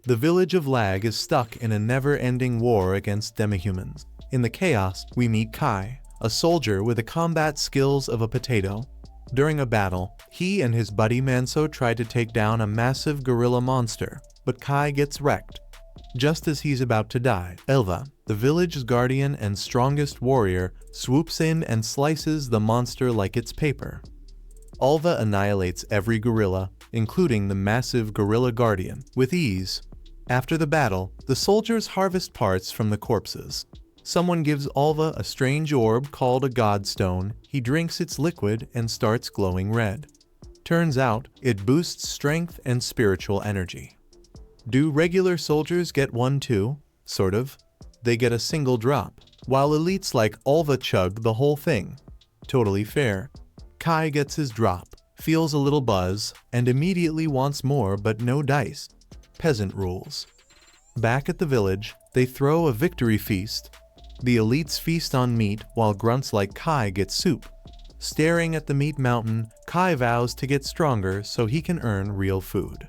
The village of Lag is stuck in a never-ending war against demihumans. In the chaos, we meet Kai, a soldier with the combat skills of a potato. During a battle, he and his buddy Manso try to take down a massive gorilla monster, but Kai gets wrecked. Just as he's about to die, Elva, the village's guardian and strongest warrior, swoops in and slices the monster like it's paper. Alva annihilates every gorilla, including the massive gorilla guardian, with ease. After the battle, the soldiers harvest parts from the corpses. Someone gives Alva a strange orb called a godstone. He drinks its liquid and starts glowing red. Turns out, it boosts strength and spiritual energy. Do regular soldiers get one too? Sort of. They get a single drop, while elites like Alva chug the whole thing. Totally fair. Kai gets his drop, feels a little buzz, and immediately wants more but no dice. Peasant rules. Back at the village, they throw a victory feast. The elites feast on meat while grunts like Kai get soup. Staring at the meat mountain, Kai vows to get stronger so he can earn real food.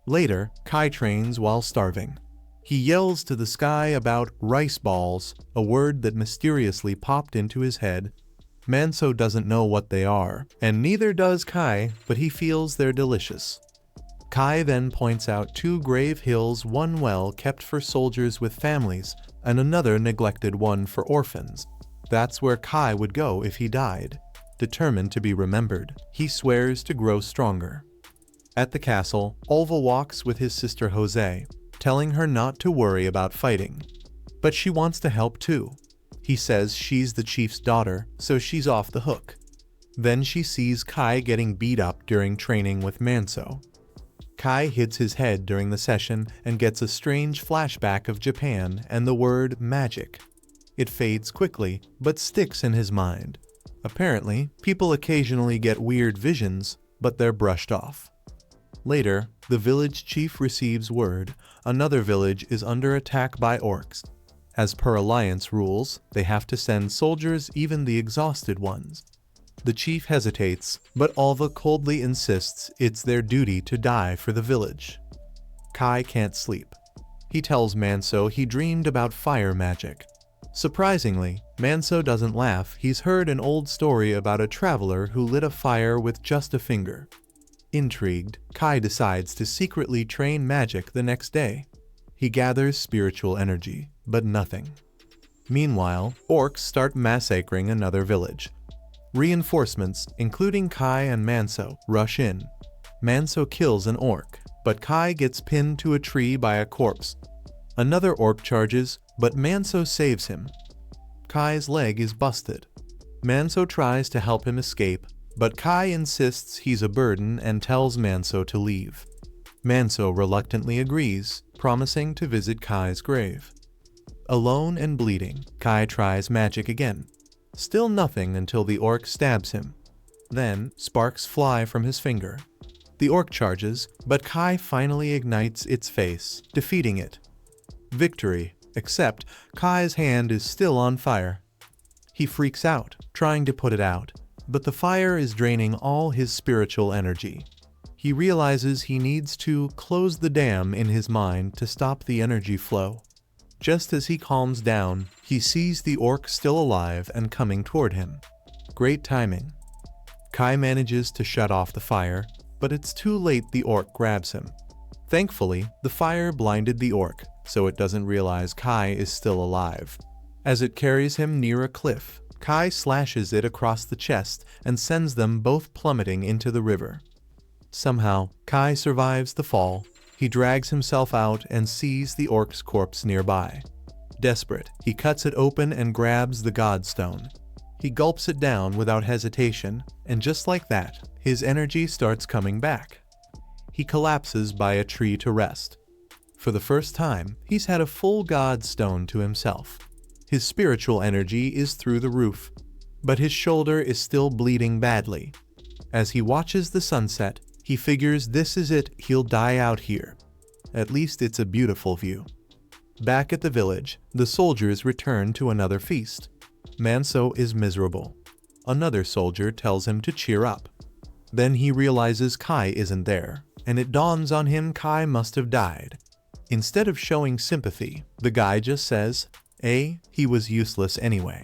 Later, Kai trains while starving. He yells to the sky about rice balls, a word that mysteriously popped into his head. Manso doesn't know what they are, and neither does Kai, but he feels they're delicious. Kai then points out two grave hills, one well kept for soldiers with families, and another neglected one for orphans. That's where Kai would go if he died. Determined to be remembered, he swears to grow stronger. At the castle, Alva walks with his sister Jose, telling her not to worry about fighting. But she wants to help too. He says she's the chief's daughter, so she's off the hook. Then she sees Kai getting beat up during training with Manso. Kai hits his head during the session and gets a strange flashback of Japan and the word magic. It fades quickly, but sticks in his mind. Apparently, people occasionally get weird visions, but they're brushed off. Later, the village chief receives word another village is under attack by orcs. As per Alliance rules, they have to send soldiers, even the exhausted ones. The chief hesitates, but Alva coldly insists it's their duty to die for the village. Kai can't sleep. He tells Manso he dreamed about fire magic. Surprisingly, Manso doesn't laugh. He's heard an old story about a traveler who lit a fire with just a finger. Intrigued, Kai decides to secretly train magic the next day. He gathers spiritual energy, but nothing. Meanwhile, orcs start massacring another village. Reinforcements, including Kai and Manso, rush in. Manso kills an orc, but Kai gets pinned to a tree by a corpse. Another orc charges, but Manso saves him. Kai's leg is busted. Manso tries to help him escape, but Kai insists he's a burden and tells Manso to leave. Manso reluctantly agrees, promising to visit Kai's grave. Alone and bleeding, Kai tries magic again. Still nothing until the orc stabs him. Then, sparks fly from his finger. The orc charges, but Kai finally ignites its face, defeating it. Victory, except Kai's hand is still on fire. He freaks out, trying to put it out, but the fire is draining all his spiritual energy. He realizes he needs to close the dam in his mind to stop the energy flow. Just as he calms down, he sees the orc still alive and coming toward him. Great timing. Kai manages to shut off the fire, but it's too late. The orc grabs him. Thankfully, the fire blinded the orc, so it doesn't realize Kai is still alive. As it carries him near a cliff, Kai slashes it across the chest and sends them both plummeting into the river. Somehow, Kai survives the fall. He drags himself out and sees the orc's corpse nearby. Desperate, he cuts it open and grabs the godstone. He gulps it down without hesitation, and just like that, his energy starts coming back. He collapses by a tree to rest. For the first time, he's had a full godstone to himself. His spiritual energy is through the roof, but his shoulder is still bleeding badly. As he watches the sunset, he figures this is it, he'll die out here. At least it's a beautiful view. Back at the village, the soldiers return to another feast. Manso is miserable. Another soldier tells him to cheer up. Then he realizes Kai isn't there, and it dawns on him Kai must have died. Instead of showing sympathy, the guy just says, he was useless anyway.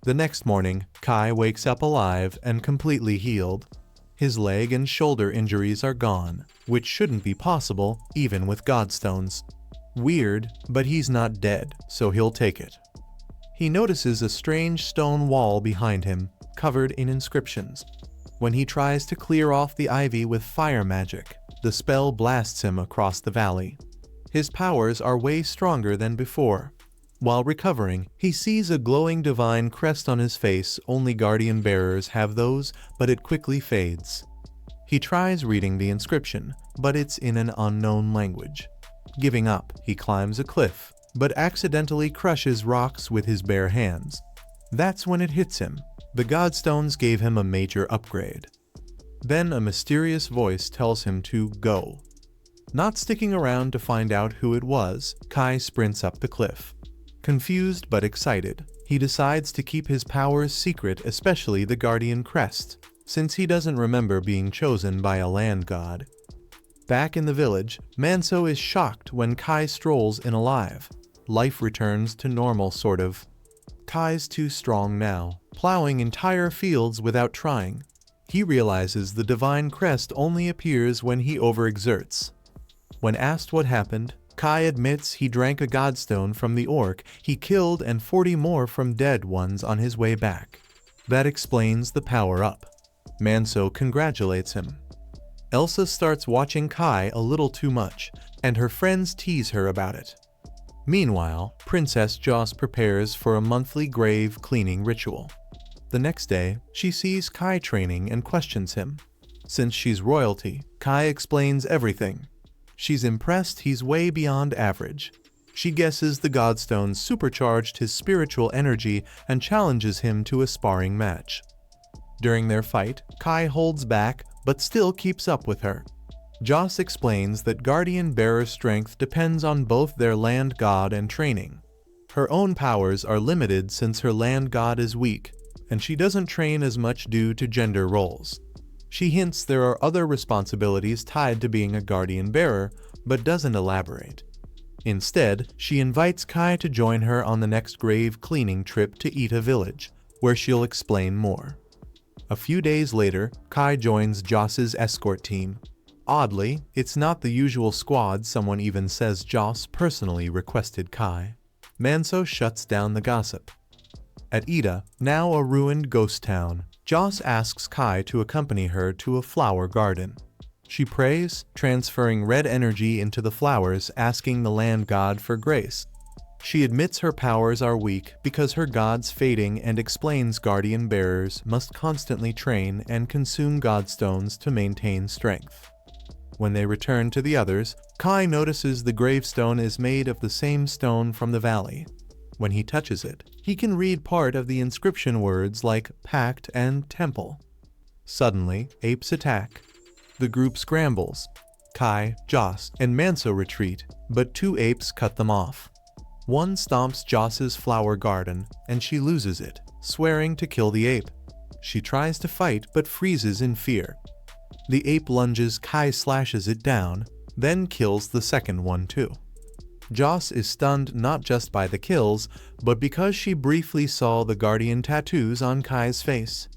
The next morning, Kai wakes up alive and completely healed. His leg and shoulder injuries are gone, which shouldn't be possible even with Godstones. Weird, but he's not dead, so he'll take it. He notices a strange stone wall behind him, covered in inscriptions. When he tries to clear off the ivy with fire magic, the spell blasts him across the valley. His powers are way stronger than before. While recovering, he sees a glowing divine crest on his face. Only guardian bearers have those, but it quickly fades. He tries reading the inscription, but it's in an unknown language. Giving up, he climbs a cliff, but accidentally crushes rocks with his bare hands. That's when it hits him. The Godstones gave him a major upgrade. Then a mysterious voice tells him to go. Not sticking around to find out who it was, Kai sprints up the cliff. Confused but excited, he decides to keep his powers secret, especially the Guardian Crest, since he doesn't remember being chosen by a land god. Back in the village, Manso is shocked when Kai strolls in alive. Life returns to normal, sort of. Kai's too strong now, plowing entire fields without trying. He realizes the divine crest only appears when he overexerts. When asked what happened, Kai admits he drank a godstone from the orc he killed and 40 more from dead ones on his way back. That explains the power-up. Manso congratulates him. Elsa starts watching Kai a little too much, and her friends tease her about it. Meanwhile, Princess Joss prepares for a monthly grave cleaning ritual. The next day, she sees Kai training and questions him. Since she's royalty, Kai explains everything. She's impressed he's way beyond average. She guesses the Godstones supercharged his spiritual energy and challenges him to a sparring match. During their fight, Kai holds back but still keeps up with her. Joss explains that Guardian Bearer strength depends on both their land god and training. Her own powers are limited since her land god is weak, and she doesn't train as much due to gender roles. She hints there are other responsibilities tied to being a Guardian Bearer, but doesn't elaborate. Instead, she invites Kai to join her on the next grave cleaning trip to Ita village, where she'll explain more. A few days later, Kai joins Joss's escort team. Oddly, it's not the usual squad. Someone even says Joss personally requested Kai. Manso shuts down the gossip. At Ita, now a ruined ghost town, Joss asks Kai to accompany her to a flower garden. She prays, transferring red energy into the flowers, asking the land god for grace. She admits her powers are weak because her god's fading and explains guardian bearers must constantly train and consume godstones to maintain strength. When they return to the others, Kai notices the gravestone is made of the same stone from the valley. When he touches it, he can read part of the inscription words like Pact and Temple. Suddenly, apes attack. The group scrambles. Kai, Joss, and Manso retreat, but 2 apes cut them off. One stomps Joss's flower garden, and she loses it, swearing to kill the ape. She tries to fight but freezes in fear. The ape lunges, Kai slashes it down, then kills the second one too. Joss is stunned not just by the kills, but because she briefly saw the guardian tattoos on Kai's face.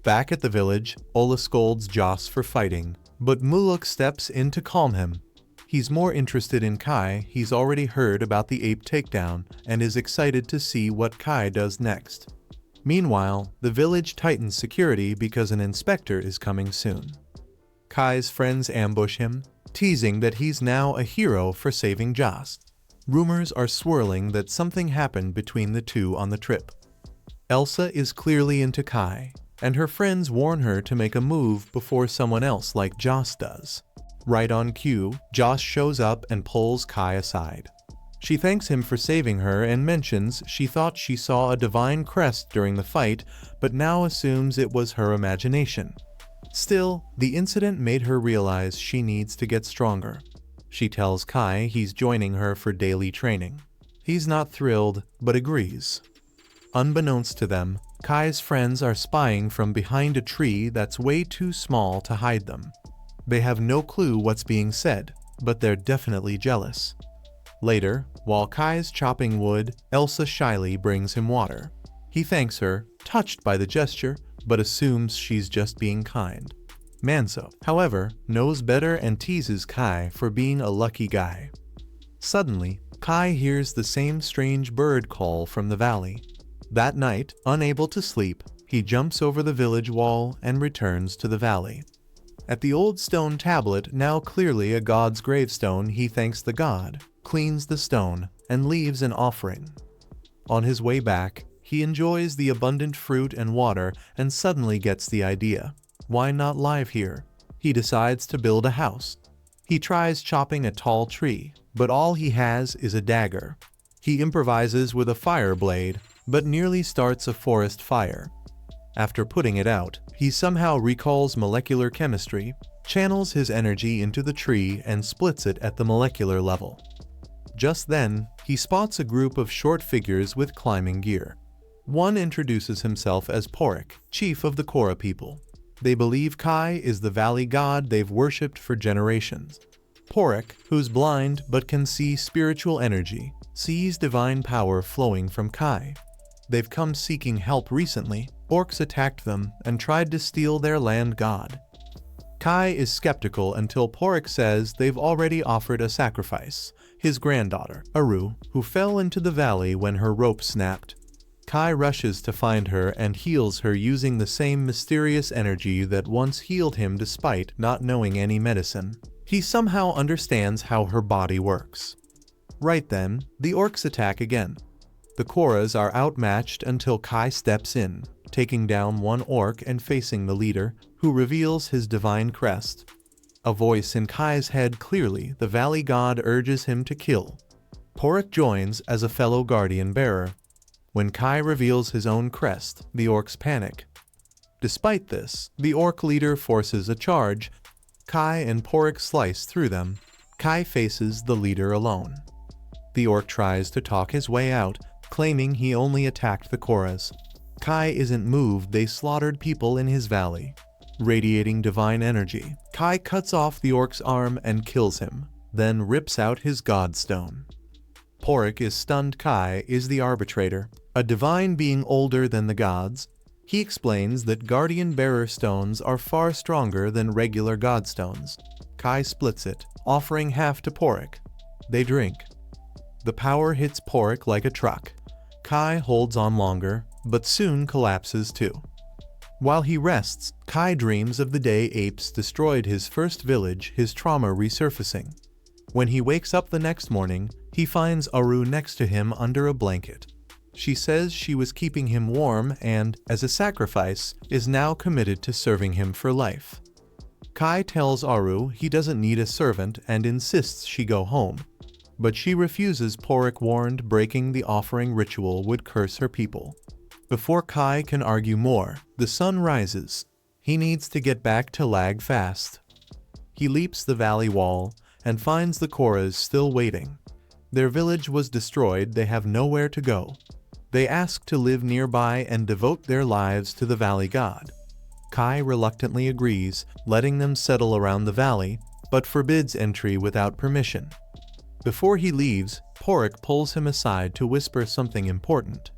Back at the village, Ola scolds Joss for fighting, but Muluk steps in to calm him. He's more interested in Kai. He's already heard about the ape takedown and is excited to see what Kai does next. Meanwhile, the village tightens security because an inspector is coming soon. Kai's friends ambush him, teasing that he's now a hero for saving Joss. Rumors are swirling that something happened between the two on the trip. Elsa is clearly into Kai, and her friends warn her to make a move before someone else like Joss does. Right on cue, Joss shows up and pulls Kai aside. She thanks him for saving her and mentions she thought she saw a divine crest during the fight, but now assumes it was her imagination. Still, the incident made her realize she needs to get stronger. She tells Kai he's joining her for daily training. He's not thrilled, but agrees. Unbeknownst to them, Kai's friends are spying from behind a tree that's way too small to hide them. They have no clue what's being said, but they're definitely jealous. Later, while Kai's chopping wood, Elsa shyly brings him water. He thanks her, touched by the gesture, but assumes she's just being kind. Manso, however, knows better and teases Kai for being a lucky guy. Suddenly, Kai hears the same strange bird call from the valley. That night, unable to sleep, he jumps over the village wall and returns to the valley. At the old stone tablet, now clearly a god's gravestone, he thanks the god, cleans the stone, and leaves an offering. On his way back, he enjoys the abundant fruit and water and suddenly gets the idea. Why not live here? He decides to build a house. He tries chopping a tall tree, but all he has is a dagger. He improvises with a fire blade, but nearly starts a forest fire. After putting it out, he somehow recalls molecular chemistry, channels his energy into the tree and splits it at the molecular level. Just then, he spots a group of short figures with climbing gear. One introduces himself as Porik, chief of the Kora people. They believe Kai is the valley god they've worshipped for generations. Porik, who's blind but can see spiritual energy, sees divine power flowing from Kai. They've come seeking help recently. Orcs attacked them and tried to steal their land god. Kai is skeptical until Porik says they've already offered a sacrifice, his granddaughter, Aru, who fell into the valley when her rope snapped. Kai rushes to find her and heals her using the same mysterious energy that once healed him despite not knowing any medicine. He somehow understands how her body works. Right then, the orcs attack again. The Koras are outmatched until Kai steps in, taking down one orc and facing the leader, who reveals his divine crest. A voice in Kai's head clearly, the valley god urges him to kill. Porik joins as a fellow guardian bearer. When Kai reveals his own crest, the orcs panic. Despite this, the orc leader forces a charge. Kai and Porik slice through them. Kai faces the leader alone. The orc tries to talk his way out, claiming he only attacked the Koras. Kai isn't moved, they slaughtered people in his valley. Radiating divine energy, Kai cuts off the orc's arm and kills him, then rips out his godstone. Porik is stunned. Kai is the Arbitrator, a divine being older than the gods. He explains that guardian bearer stones are far stronger than regular godstones. Kai splits it, offering half to Porik. They drink. The power hits Porik like a truck. Kai holds on longer, but soon collapses too. While he rests, Kai dreams of the day apes destroyed his first village, his trauma resurfacing. When he wakes up the next morning, he finds Aru next to him under a blanket. She says she was keeping him warm and, as a sacrifice, is now committed to serving him for life. Kai tells Aru he doesn't need a servant and insists she go home. But she refuses. Porik warned breaking the offering ritual would curse her people. Before Kai can argue more, the sun rises. He needs to get back to Lag fast. He leaps the valley wall and finds the Koras still waiting. Their village was destroyed, they have nowhere to go. They ask to live nearby and devote their lives to the valley god. Kai reluctantly agrees, letting them settle around the valley, but forbids entry without permission. Before he leaves, Porik pulls him aside to whisper something important.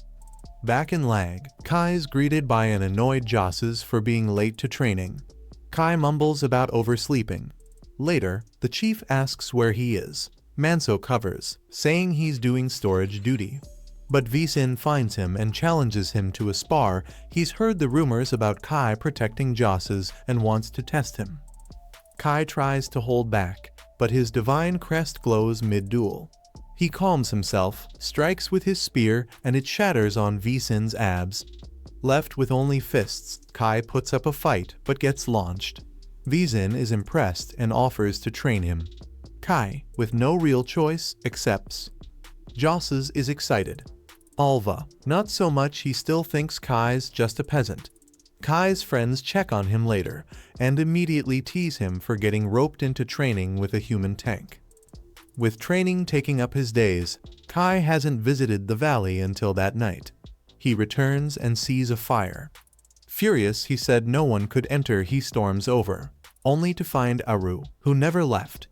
Back in Lag, Kai is greeted by an annoyed Josses for being late to training. Kai mumbles about oversleeping. Later, the chief asks where he is. Manso covers, saying he's doing storage duty. But Visin finds him and challenges him to a spar. He's heard the rumors about Kai protecting Josses and wants to test him. Kai tries to hold back, but his divine crest glows mid-duel. He calms himself, strikes with his spear, and it shatters on Visin's abs. Left with only fists, Kai puts up a fight but gets launched. Visin is impressed and offers to train him. Kai, with no real choice, accepts. Josses is excited. Alva, not so much. He still thinks Kai's just a peasant. Kai's friends check on him later and immediately tease him for getting roped into training with a human tank. With training taking up his days, Kai hasn't visited the valley until that night. He returns and sees a fire. Furious, he said no one could enter. He storms over, only to find Aru, who never left.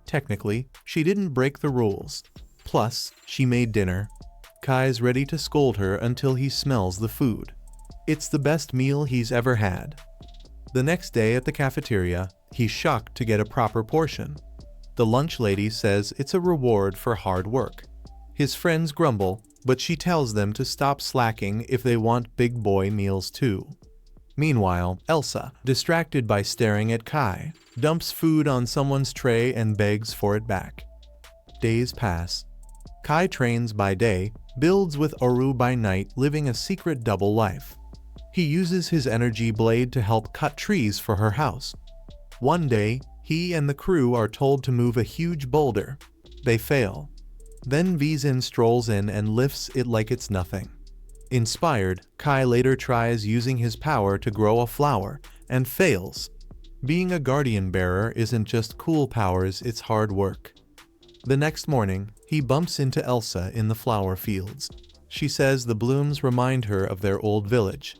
Technically, she didn't break the rules. Plus, she made dinner. Kai's ready to scold her until he smells the food. It's the best meal he's ever had. The next day at the cafeteria, he's shocked to get a proper portion. The lunch lady says it's a reward for hard work. His friends grumble, but she tells them to stop slacking if they want big boy meals too. Meanwhile, Elsa, distracted by staring at Kai, dumps food on someone's tray and begs for it back. Days pass. Kai trains by day, builds with Oru by night, living a secret double life. He uses his energy blade to help cut trees for her house. One day, he and the crew are told to move a huge boulder. They fail. Then Vizin strolls in and lifts it like it's nothing. Inspired, Kai later tries using his power to grow a flower, and fails. Being a guardian bearer isn't just cool powers, it's hard work. The next morning, he bumps into Elsa in the flower fields. She says the blooms remind her of their old village.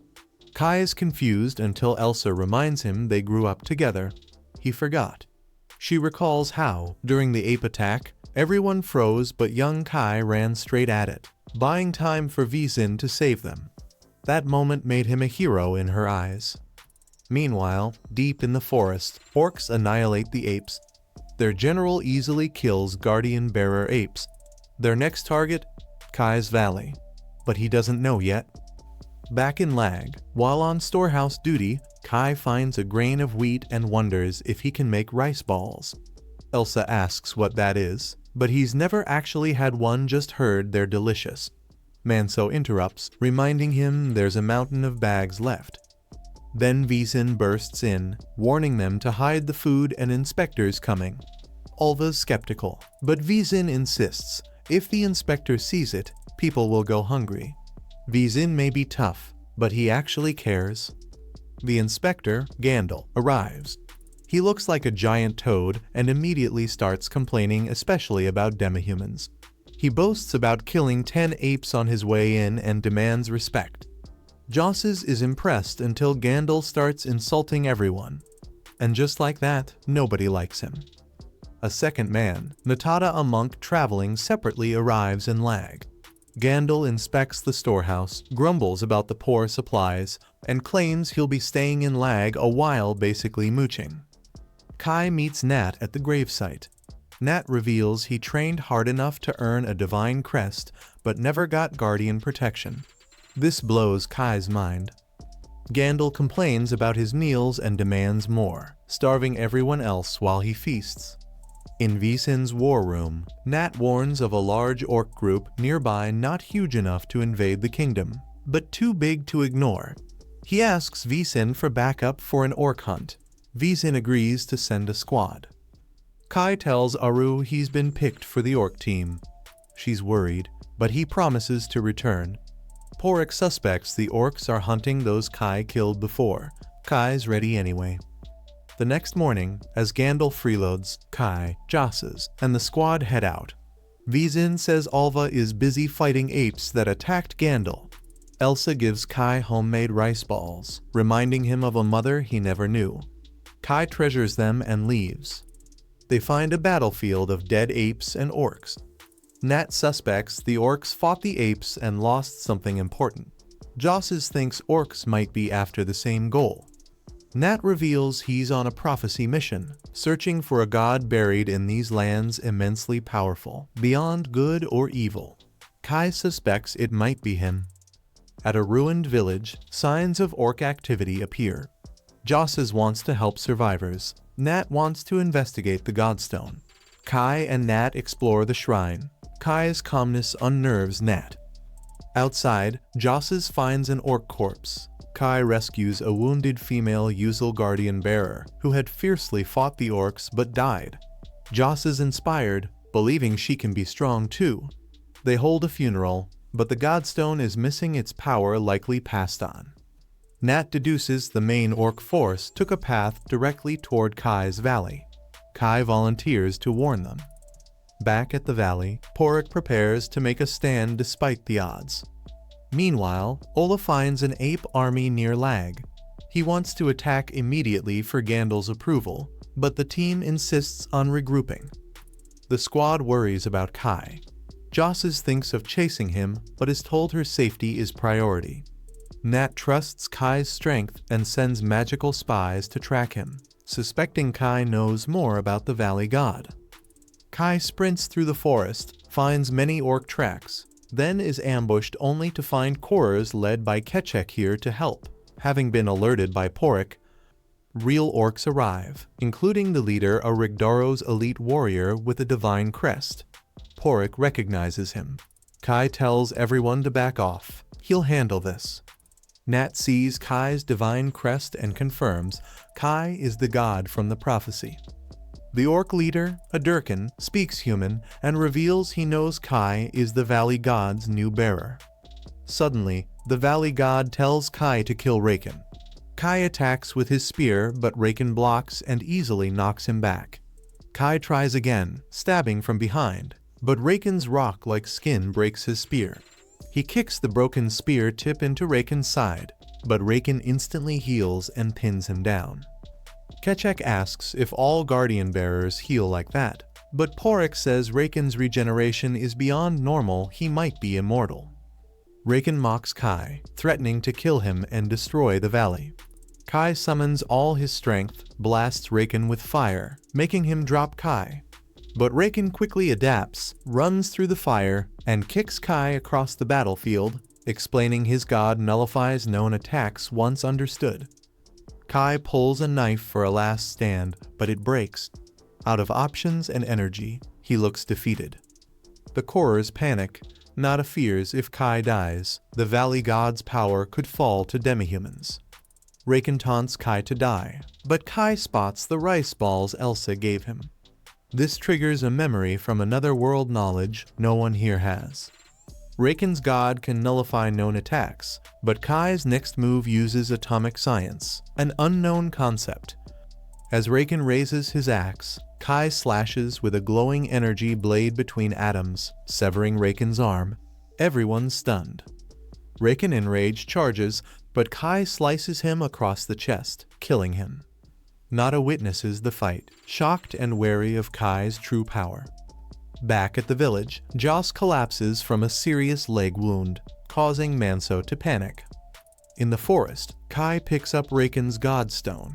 Kai is confused until Elsa reminds him they grew up together. He forgot. She recalls how, during the ape attack, everyone froze but young Kai ran straight at it, buying time for Vizin to save them. That moment made him a hero in her eyes. Meanwhile, deep in the forest, orcs annihilate the apes. Their general easily kills guardian bearer apes. Their next target? Kai's valley. But he doesn't know yet. Back in Lag, while on storehouse duty, Kai finds a grain of wheat and wonders if he can make rice balls. Elsa asks what that is, but he's never actually had one, just heard they're delicious. Manso interrupts, reminding him there's a mountain of bags left. Then Vizin bursts in, warning them to hide the food and inspector's coming. Ulva's skeptical, but Vizin insists, if the inspector sees it, people will go hungry. Vizin may be tough, but he actually cares. The inspector, Gandalf, arrives. He looks like a giant toad and immediately starts complaining, especially about demihumans. He boasts about killing 10 apes on his way in and demands respect. Josses is impressed until Gandalf starts insulting everyone. And just like that, nobody likes him. A second man, Natada, a monk traveling separately, arrives in Lag. Gandalf inspects the storehouse, grumbles about the poor supplies, and claims he'll be staying in Lag a while, basically mooching. Kai meets Nat at the gravesite. Nat reveals he trained hard enough to earn a divine crest, but never got guardian protection. This blows Kai's mind. Gandalf complains about his meals and demands more, starving everyone else while he feasts. In Vizin's war room, Nat warns of a large orc group nearby, not huge enough to invade the kingdom, but too big to ignore. He asks Vizin for backup for an orc hunt. Vizin agrees to send a squad. Kai tells Aru he's been picked for the orc team. She's worried, but he promises to return. Porek suspects the orcs are hunting those Kai killed before. Kai's ready anyway. The next morning, as Gandalf freeloads, Kai, Josses, and the squad head out. Vizin says Ulva is busy fighting apes that attacked Gandalf. Elsa gives Kai homemade rice balls, reminding him of a mother he never knew. Kai treasures them and leaves. They find a battlefield of dead apes and orcs. Nat suspects the orcs fought the apes and lost something important. Josses thinks orcs might be after the same goal. Nat reveals he's on a prophecy mission, searching for a god buried in these lands immensely powerful, beyond good or evil. Kai suspects it might be him. At a ruined village, signs of orc activity appear. Josses wants to help survivors. Nat wants to investigate the godstone. Kai and Nat explore the shrine. Kai's calmness unnerves Nat. Outside, Josses finds an orc corpse. Kai rescues a wounded female Usul guardian bearer who had fiercely fought the orcs but died. Joss is inspired, believing she can be strong too. They hold a funeral, but the godstone is missing its power, likely passed on. Nat deduces the main orc force took a path directly toward Kai's valley. Kai volunteers to warn them. Back at the valley, Porek prepares to make a stand despite the odds. Meanwhile, Ola finds an ape army near Lag. He wants to attack immediately for Gandalf's approval, but the team insists on regrouping. The squad worries about Kai. Josses thinks of chasing him, but is told her safety is priority. Nat trusts Kai's strength and sends magical spies to track him, suspecting Kai knows more about the Valley God. Kai sprints through the forest, finds many orc tracks, then is ambushed only to find Korers led by Kechek here to help. Having been alerted by Porik, real orcs arrive, including the leader, a Rigdaro's elite warrior with a divine crest. Porik recognizes him. Kai tells everyone to back off. He'll handle this. Nat sees Kai's divine crest and confirms Kai is the god from the prophecy. The orc leader, a Durkin, speaks human and reveals he knows Kai is the Valley God's new bearer. Suddenly, the Valley God tells Kai to kill Raken. Kai attacks with his spear, but Raken blocks and easily knocks him back. Kai tries again, stabbing from behind, but Raken's rock-like skin breaks his spear. He kicks the broken spear tip into Raken's side, but Raken instantly heals and pins him down. Kechek asks if all Guardian Bearers heal like that, but Porik says Raken's regeneration is beyond normal, he might be immortal. Raken mocks Kai, threatening to kill him and destroy the valley. Kai summons all his strength, blasts Raken with fire, making him drop Kai. But Raken quickly adapts, runs through the fire, and kicks Kai across the battlefield, explaining his god nullifies known attacks once understood. Kai pulls a knife for a last stand, but it breaks. Out of options and energy, he looks defeated. The Korers panic. Nada fears if Kai dies, the Valley God's power could fall to demihumans. Raken taunts Kai to die, but Kai spots the rice balls Elsa gave him. This triggers a memory from another world knowledge no one here has. Raken's god can nullify known attacks, but Kai's next move uses atomic science, an unknown concept. As Raken raises his axe, Kai slashes with a glowing energy blade between atoms, severing Raken's arm. Everyone's stunned. Raken enraged charges, but Kai slices him across the chest, killing him. Nada witnesses the fight, shocked and wary of Kai's true power. Back at the village, Joss collapses from a serious leg wound, causing Manso to panic. In the forest, Kai picks up Raken's Godstone.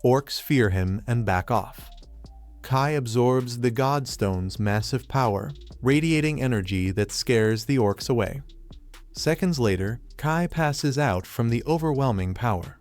Orcs fear him and back off. Kai absorbs the Godstone's massive power, radiating energy that scares the orcs away. Seconds later, Kai passes out from the overwhelming power.